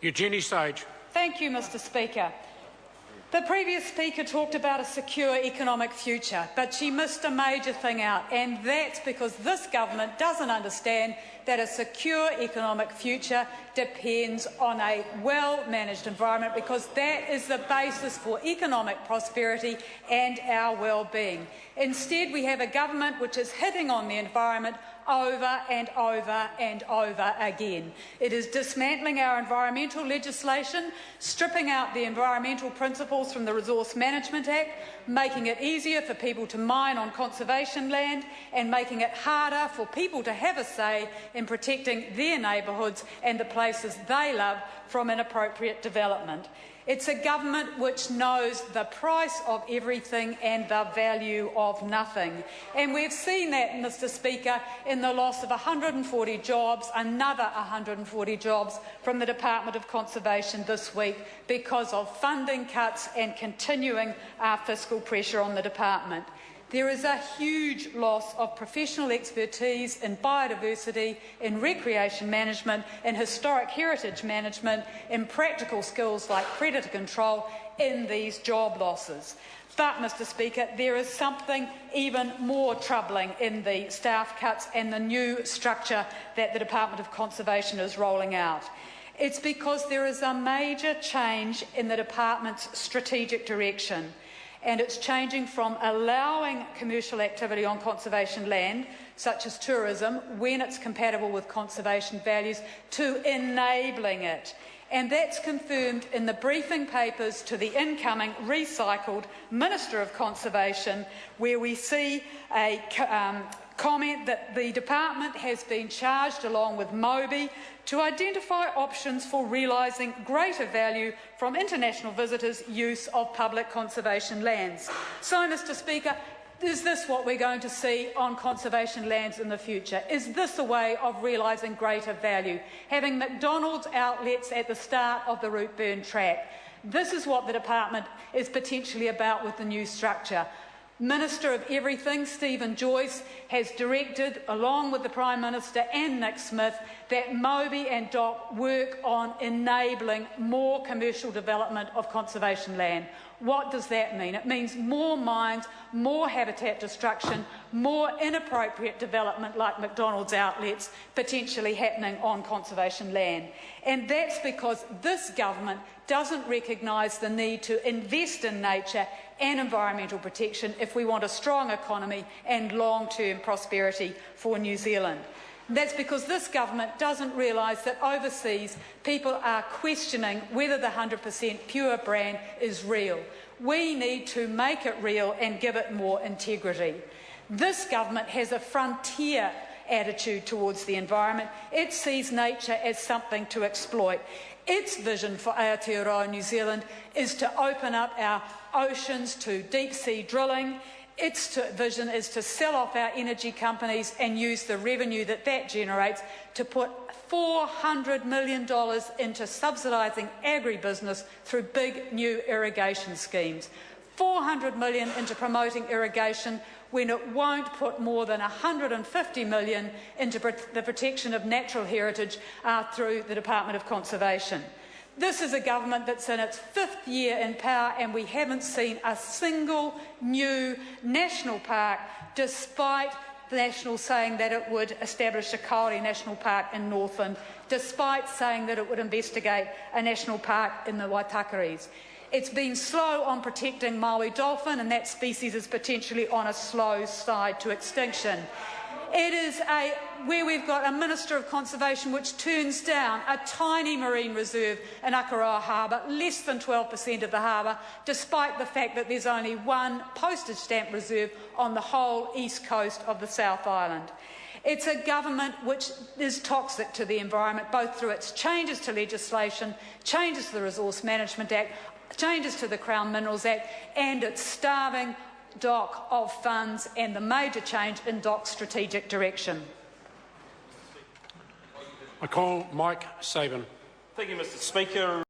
Eugenie Sage. Thank you, Mr Speaker. The previous speaker talked about a secure economic future, but she missed a major thing out, and that's because this government doesn't understand that a secure economic future depends on a well-managed environment, because that is the basis for economic prosperity and our well-being. Instead, we have a government which is hitting on the environment over and over and over again. It is dismantling our environmental legislation, stripping out the environmental principles from the Resource Management Act, making it easier for people to mine on conservation land, and making it harder for people to have a say in protecting their neighbourhoods and the places they love from inappropriate development. It's a government which knows the price of everything and the value of nothing. And we've seen that, Mr Speaker, in the loss of 140 jobs, another 140 jobs from the Department of Conservation this week because of funding cuts and continuing fiscal pressure on the department. There is a huge loss of professional expertise in biodiversity, in recreation management, in historic heritage management, in practical skills like predator control in these job losses. But, Mr Speaker, there is something even more troubling in the staff cuts and the new structure that the Department of Conservation is rolling out. It's because there is a major change in the department's strategic direction. And it's changing from allowing commercial activity on conservation land, such as tourism, when it's compatible with conservation values, to enabling it. And that's confirmed in the briefing papers to the incoming recycled Minister of Conservation, where we see a comment that the department has been charged, along with Moby, to identify options for realising greater value from international visitors' use of public conservation lands. So, Mr Speaker, is this what we're going to see on conservation lands in the future? Is this a way of realising greater value? Having McDonald's outlets at the start of the Rootburn track. This is what the department is potentially about with the new structure. Minister of Everything, Stephen Joyce, has directed, along with the Prime Minister and Nick Smith, that Moby and DOC work on enabling more commercial development of conservation land. What does that mean? It means more mines, more habitat destruction, more inappropriate development like McDonald's outlets potentially happening on conservation land. And that's because this government doesn't recognise the need to invest in nature and environmental protection if we want a strong economy and long-term prosperity for New Zealand. That's because this government doesn't realise that overseas people are questioning whether the 100% pure brand is real. We need to make it real and give it more integrity. This government has a frontier attitude towards the environment. It sees nature as something to exploit. Its vision for Aotearoa New Zealand is to open up our oceans to deep-sea drilling. Its vision is to sell off our energy companies and use the revenue that generates to put $400 million into subsidising agribusiness through big new irrigation schemes. $400 million into promoting irrigation when it won't put more than $150 million into the protection of natural heritage through the Department of Conservation. This is a government that's in its 5th year in power, and we haven't seen a single new national park, despite the National saying that it would establish a Kauri National Park in Northland, despite saying that it would investigate a national park in the Waitakaris. It's been slow on protecting Maui dolphin, and that species is potentially on a slow side to extinction. It is where we've got a Minister of Conservation which turns down a tiny marine reserve in Akaroa Harbour, less than 12% of the harbour, despite the fact that there's only one postage stamp reserve on the whole east coast of the South Island. It's a government which is toxic to the environment, both through its changes to legislation, changes to the Resource Management Act, changes to the Crown Minerals Act, and its starving DOC of funds and the major change in DOC's strategic direction. I call Mike Sabin. Thank you, Mr Speaker.